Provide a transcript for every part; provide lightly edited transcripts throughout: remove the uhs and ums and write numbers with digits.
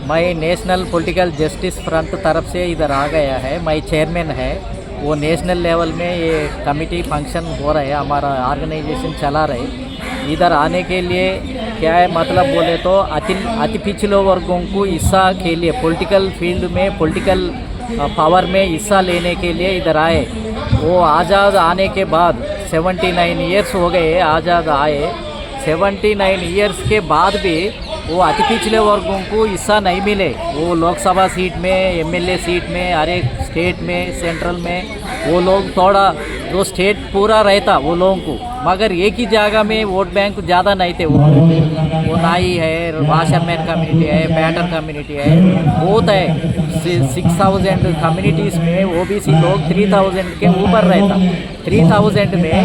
मैं national political justice front तरफ से इधर आ गया है। मैं चेयरमैन है। वो नेशनल लेवल में ये कमेटी फंक्शन हो रहा है, हमारा ऑर्गेनाइजेशन चला रहे। इधर आने के लिए क्या है मतलब बोले तो अति पिछले वर्गों को हिस्सा के लिए पॉलिटिकल फील्ड में पॉलिटिकल पावर में हिस्सा लेने के लिए इधर आए। वो आज़ाद आने के बाद 79 ईयर्स हो गए आज़ाद आए। 79 ईयर्स के बाद भी वो अति पिछले वर्गों को हिस्सा नहीं मिले। वो लोकसभा सीट में, एमएलए सीट में, हर एक स्टेट में, सेंट्रल में वो लोग थोड़ा जो स्टेट पूरा रहता वो लोगों को, मगर एक ही जगह में वोट बैंक ज़्यादा नहीं थे। वो नाई है, वाशरमैन कम्युनिटी है, बैटर कम्युनिटी है, बहुत है। 6000 कम्युनिटीज़ में ओबीसी लोग 3000 के ऊपर रहता। 3000 में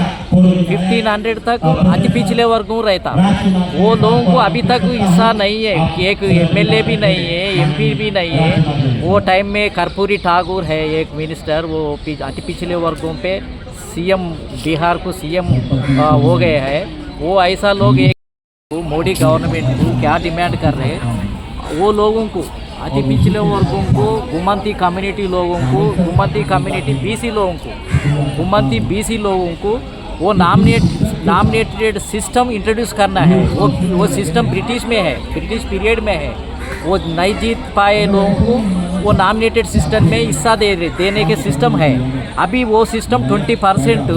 1500 तक अति पिछले वर्गों रहता। वो लोगों को अभी तक हिस्सा नहीं है। एक एमएलए भी नहीं है, एमपी भी नहीं है। वो टाइम में कर्पूरी ठाकुर है एक मिनिस्टर, वो अति पिछले वर्गों पे सीएम, बिहार को सीएम हो गए हैं। वो ऐसा लोग एक मोदी गवर्नमेंट को क्या डिमांड कर रहे हैं, वो लोगों को अति पिछले वर्गों को, घुमंती कम्युनिटी लोगों को, घुमंती कम्युनिटी बीसी लोगों को, घुमंती बीसी लोगों को वो नॉमिनेटेड सिस्टम इंट्रोड्यूस करना है। वो सिस्टम ब्रिटिश में है, ब्रिटिश पीरियड में है। वो नहीं जीत पाए लोगों को वो नॉमिनेटेड सिस्टम में हिस्सा देने के सिस्टम है। अभी वो सिस्टम 20%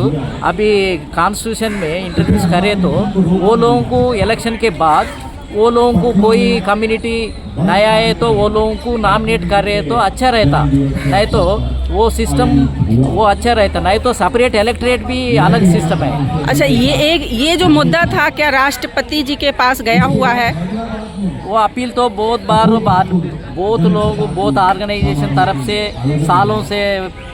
अभी कॉन्स्टिट्यूशन में इंट्रोड्यूस करे तो वो लोगों को इलेक्शन के बाद वो लोगों को कोई कम्युनिटी नया है तो वो लोगों को नॉमिनेट कर रहे तो अच्छा रहता, नहीं तो वो सिस्टम वो अच्छा रहता, नहीं तो सेपरेट इलेक्टोरेट भी अलग सिस्टम है। अच्छा, ये जो मुद्दा था क्या राष्ट्रपति जी के पास गया हुआ है? वो अपील तो बहुत बार बहुत लोग, बहुत ऑर्गेनाइजेशन तरफ से सालों से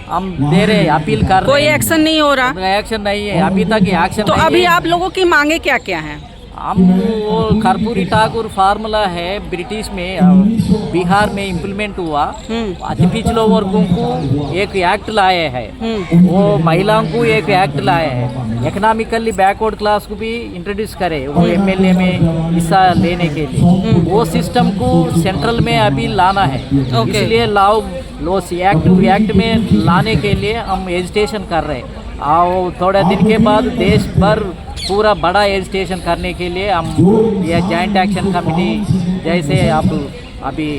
हम दे रहे, अपील कर रहे, कोई एक्शन नहीं हो रहा। एक्शन नहीं है अभी तक, एक्शन तो नहीं अभी है। आप लोगों की मांगे क्या क्या हैं? हम वो कर्पूरी ठाकुर फार्मूला है ब्रिटिश में, बिहार में इम्प्लीमेंट हुआ। अति पिछले वर्गों को एक एक्ट लाए हैं, वो महिलाओं को एक एक्ट लाए हैं, इकोनॉमिकली बैकवर्ड क्लास को भी इंट्रोड्यूस करे वो एमएलए में हिस्सा लेने के लिए। वो सिस्टम को सेंट्रल में अभी लाना है, इसलिए एक्ट में लाने के लिए हम एजिटेशन कर रहे हैं। और थोड़े दिन के बाद देश भर पूरा बड़ा एजिटेशन करने के लिए हम ये जॉइंट एक्शन कमेटी जैसे अब अभी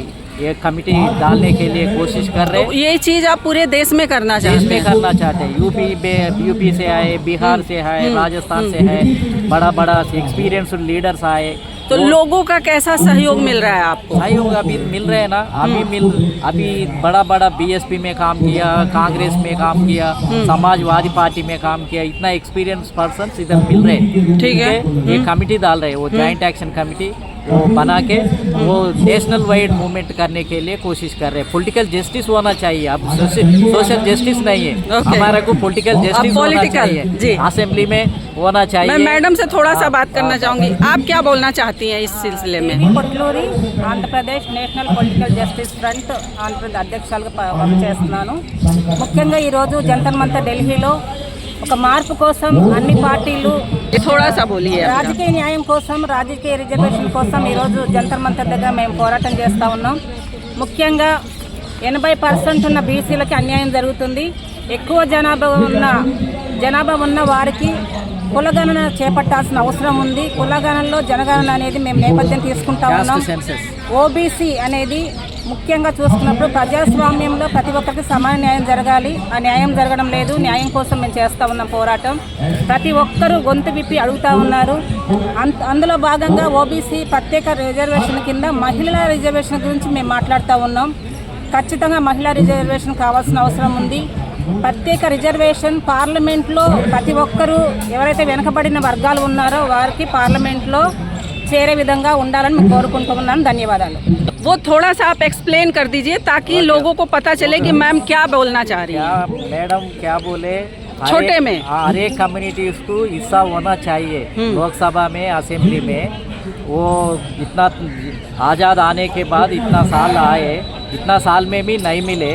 ये कमेटी डालने के लिए कोशिश कर रहे हैं। तो ये चीज़ आप पूरे देश में करना चाहते हैं? देश में करना चाहते हैं। यूपी से आए, बिहार से आए, राजस्थान से है, बड़ा एक्सपीरियंस लीडर्स आए। तो लोगों का कैसा सहयोग मिल रहा है आपको? सहयोग अभी मिल रहे हैं ना, अभी बड़ा बीएसपी में काम किया, कांग्रेस में काम किया, समाजवादी पार्टी में काम किया, इतना एक्सपीरियंस पर्सन इधर मिल रहे हैं। ठीक है। ये कमिटी डाल रहे हैं, वो जॉइंट एक्शन कमिटी वो बना के वो नेशनल वाइड मूवमेंट करने के लिए कोशिश कर रहे हैं। पॉलिटिकल जस्टिस होना चाहिए, अब सोशल जस्टिस नहीं है हमारा को, पॉलिटिकल जस्टिस होना चाहिए, असेंबली में होना चाहिए। मैं मैडम से थोड़ा सा बात करना चाहूँगी, आप क्या बोलना चाहती हैं इस सिलसिले में? Potluri Andhra Pradesh national political justice front Andhra Pradesh అధ్యక్షులుగా పనిచేస్తున్నాను. ముఖ్యంగా ఈరోజు జంతర్ మంతర్ ఢిల్లీలో ఒక మార్పు కోసం అన్ని పార్టీలు थोड़ा सा बोलिए। రాజకీయ న్యాయం కోసం, రాజకీయ రిజర్వేషన్ కోసం ఈరోజు జంతర్ మంతర్ దగ్గర మేము పోరాటం చేస్తూ ఉన్నాం. ముఖ్యంగా 80% ఉన్న బీసీలకి అన్యాయం జరుగుతుంది. ఎక్కువ జనాభా ఉన్న వారికి కులగణన చేపట్టాల్సిన అవసరం ఉంది. కులగణనలో జనగణన అనేది మేము నేపథ్యం తీసుకుంటా ఉన్నాం. ఓబీసీ అనేది ముఖ్యంగా చూసుకున్నప్పుడు ప్రజాస్వామ్యంలో ప్రతి ఒక్కరికి సమాన న్యాయం జరగాలి. ఆ న్యాయం జరగడం లేదు. న్యాయం కోసం మేము చేస్తూ ఉన్నాం పోరాటం. ప్రతి ఒక్కరూ గొంతు విప్పి అడుగుతూ ఉన్నారు. అందులో భాగంగా ఓబీసీ ప్రత్యేక రిజర్వేషన్ కింద మహిళల రిజర్వేషన్ గురించి మేము మాట్లాడుతూ ఉన్నాం. ఖచ్చితంగా మహిళా రిజర్వేషన్ కావాల్సిన అవసరం ఉంది. ప్రత్యేక రిజర్వేషన్ పార్లమెంట్లో ప్రతి ఒక్కరూ ఎవరైతే వెనుకబడిన వర్గాలు ఉన్నారో వారికి పార్లమెంట్లో చేరే విధంగా ఉండాలని మేము కోరుకుంటున్నాను. ధన్యవాదాలు. वो थोड़ा सा आप एक्सप्लेन कर दीजिए ताकि लोगों को पता चले कि मैम क्या बोलना चाह रही है। मैडम क्या बोले, छोटे में हर एक कम्युनिटीज को हिस्सा होना चाहिए लोकसभा में, असेंबली में। वो इतना आज़ाद आने के बाद इतना साल आए इतना साल में भी नहीं मिले।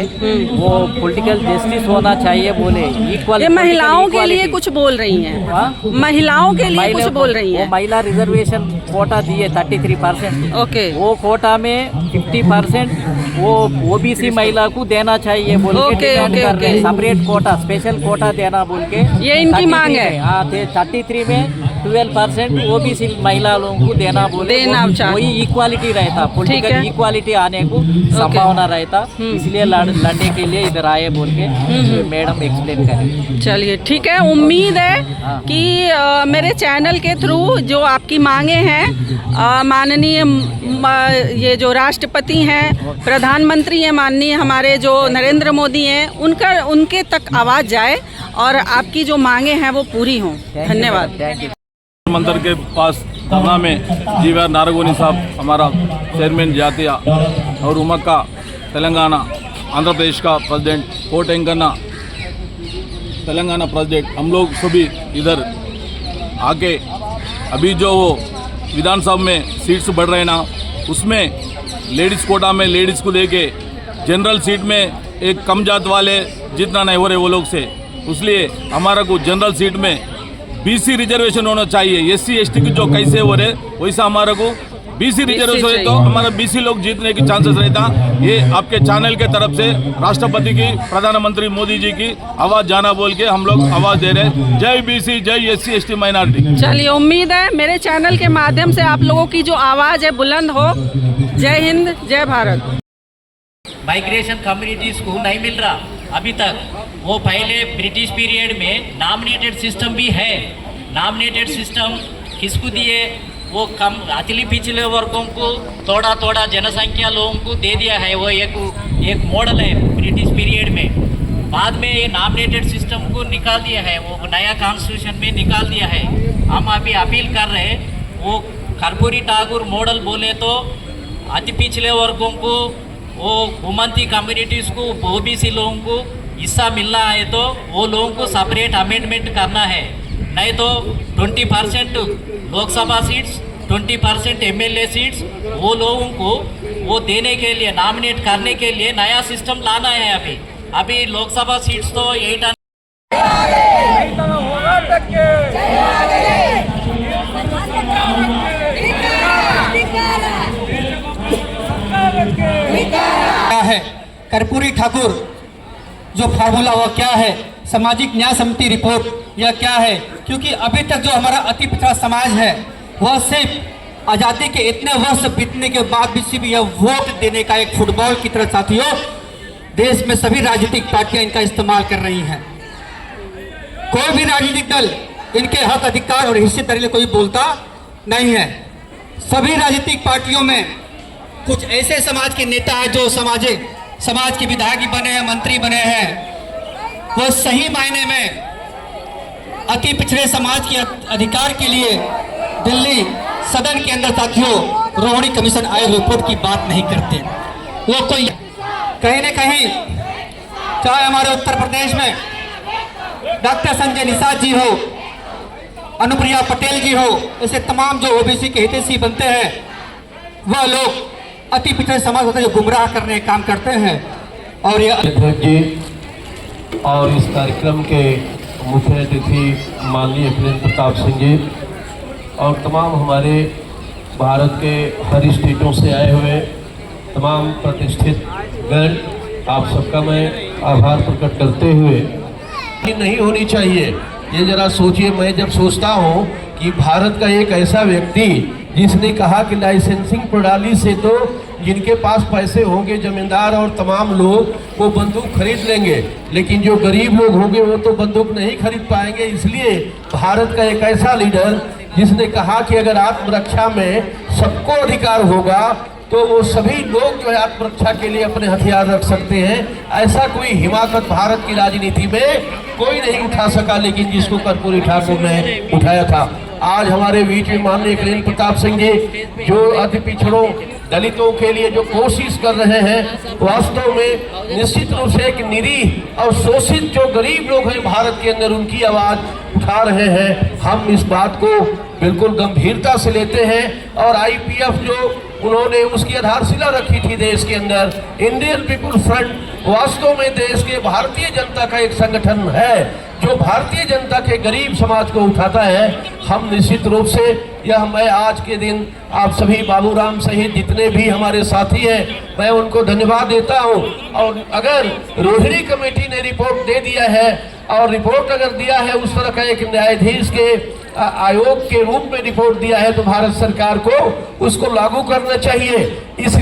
वो पॉलिटिकल जस्टिस होना चाहिए बोले, इक्वल। ये महिलाओं के लिए कुछ बोल रही हैं, महिलाओं के लिए कुछ बोल रही हैं। महिला रिजर्वेशन कोटा दिए 33%। ओके, वो कोटा में 50% वो ओबीसी महिला को देना चाहिए बोल के डिमांड कर रहे हैं। सेपरेट कोटा, स्पेशल कोटा देना बोल के ये इनकी मांग है। हाँ, 33 में 12% ओबीसी महिला लोगों को देना बोले, वही इक्वालिटी रहता, पॉलिटिकल इक्वालिटी आने को संभावना रहता। इसलिए लड़ने के लिए इधर आए बोल के मैडम एक्सप्लेन करें। चलिए ठीक है, उम्मीद है कि मेरे चैनल के थ्रू जो आपकी मांगे हैं, माननीय ये जो राष्ट्रपति हैं, प्रधानमंत्री हैं माननीय हमारे जो नरेंद्र मोदी हैं, उनके तक आवाज़ जाए और आपकी जो मांगे हैं वो पूरी हों। धन्यवाद। Thank you. मंदिर के पास धरना में जीवा नारगोनी साहब हमारा चेयरमैन जातिया और उमक्का तेलंगाना आंध्र प्रदेश का प्रेसिडेंट कोट एंकन्ना तेलंगाना प्रेसिडेंट, हम लोग सभी इधर आके अभी जो वो विधानसभा में सीट्स बढ़ रहे ना, उसमें लेडीज़ कोटा में लेडीज़ को लेके जनरल सीट में एक कम जात वाले जितना नहीं हो रहे वो लोग से, इसलिए हमारा को जनरल सीट में बीसी रिजर्वेशन होना चाहिए। एससी एसटी की जो कैसे हो रहे वैसा हमारा को बीसी रिजर्वेशन है, तो हमारा बीसी लोग जीतने की चांसेस रहता। ये आपके चैनल के तरफ से राष्ट्रपति की, प्रधानमंत्री मोदी जी की आवाज़ जाना बोल के हम लोग आवाज़ दे रहे। जय बीसी, जय एससी एसटी माइनॉरिटी। चलिए, उम्मीद है मेरे चैनल के माध्यम से आप लोगों की जो आवाज़ है बुलंद हो। जय हिंद, जय भारत। माइग्रेशन कम्युनिटीज को नहीं मिल रहा अभी तक। वो पहले ब्रिटिश पीरियड में नॉमिनेटेड सिस्टम भी है। नॉमिनेटेड सिस्टम किसको दिए? वो कम अति पिछले वर्गों को थोड़ा जनसंख्या लोगों को दे दिया है। वो एक मॉडल है ब्रिटिश पीरियड में। बाद में ये नॉमिनेटेड सिस्टम को निकाल दिया है, वो नया कॉन्स्टिट्यूशन में निकाल दिया है। हम अभी अपील कर रहे हैं, वो कर्पूरी ठाकुर मॉडल बोले तो अति पिछले वर्गों को, वो घुमंती कम्युनिटीज़ को, ओबीसी लोगों को हिस्सा मिलना है तो वो लोगों को सेपरेट अमेंडमेंट करना है। नहीं तो 20% लोकसभा सीट्स, 20% एमएलए सीट्स वो लोगों को वो देने के लिए, नॉमिनेट करने के लिए नया सिस्टम लाना है। अभी लोकसभा सीट्स तो 8 क्या है कर्पूरी ठाकुर जो फार्मूला वो क्या है, सामाजिक न्याय समिति रिपोर्ट यह क्या है? क्योंकि अभी तक जो हमारा अति पिछड़ा समाज है वह सिर्फ आज़ादी के इतने वर्ष बीतने के बाद भी सिर्फ यह वोट देने का एक फुटबॉल की तरह साथियों देश में सभी राजनीतिक पार्टियां इनका इस्तेमाल कर रही हैं। कोई भी राजनीतिक दल इनके हक अधिकार और हिस्सेदारी में कोई बोलता नहीं है। सभी राजनीतिक पार्टियों में कुछ ऐसे समाज के नेता हैं जो समाज के विधायक बने हैं, मंत्री बने हैं, वो सही मायने में अति पिछड़े समाज के अधिकार के लिए दिल्ली सदन के अंदर साथियों रोहिणी कमीशन आए रिपोर्ट की बात नहीं करते। वो कोई कहीं न कहीं, चाहे हमारे उत्तर प्रदेश में डॉक्टर संजय निषाद जी हो, अनुप्रिया पटेल जी हो, ऐसे तमाम जो ओबीसी के हितैषी बनते हैं, वह लोग अति पिछड़े समाज को गुमराह करने का काम करते हैं। और ये जी और इस कार्यक्रम के मुख्य अतिथि माननीय वीरेंद्र प्रताप सिंह जी और तमाम हमारे भारत के हर स्टेटों से आए हुए तमाम प्रतिष्ठित गण, आप सबका मैं आभार प्रकट करते हुए, कि नहीं होनी चाहिए। ये जरा सोचिए, मैं जब सोचता हूँ कि भारत का एक ऐसा व्यक्ति जिसने कहा कि लाइसेंसिंग प्रणाली से तो जिनके पास पैसे होंगे जमींदार और तमाम लोग वो बंदूक खरीद लेंगे, लेकिन जो गरीब लोग होंगे वो तो बंदूक नहीं खरीद पाएंगे। इसलिए भारत का एक ऐसा लीडर जिसने कहा कि अगर आत्मरक्षा में सबको अधिकार होगा तो वो सभी लोग जो है आत्मरक्षा के लिए अपने हथियार रख सकते हैं। ऐसा कोई हिमाकत भारत की राजनीति में कोई नहीं उठा सका, लेकिन जिसको कर्पूरी ठाकुर ने उठाया था। आज हमारे बीच में माननीय वीरेंद्र प्रताप सिंह जी जो अति पिछड़ों दलितों के लिए जो कोशिश कर रहे हैं, वास्तव में निश्चित रूप से एक निरीह और शोषित जो गरीब लोग हैं भारत के अंदर, उनकी आवाज़ उठा रहे हैं। हम इस बात को बिल्कुल गंभीरता से लेते हैं और आईपीएफ जो उन्होंने उसकी आधारशिला रखी थी देश के अंदर। इंडियन पीपुल फ्रंट वास्तव में देश के भारतीय जनता का एक संगठन है जो भारतीय जनता के गरीब समाज को उठाता है। हम निश्चित रूप से मैं आज के दिन आप सभी बाबूराम सहित जितने भी हमारे साथी हैं मैं उनको धन्यवाद देता हूं। और अगर रोहिणी कमेटी ने रिपोर्ट दे दिया है और रिपोर्ट अगर दिया है उस तरह का एक न्यायाधीश के आयोग के रूप में रिपोर्ट दिया है तो भारत सरकार को उसको लागू करना चाहिए। इस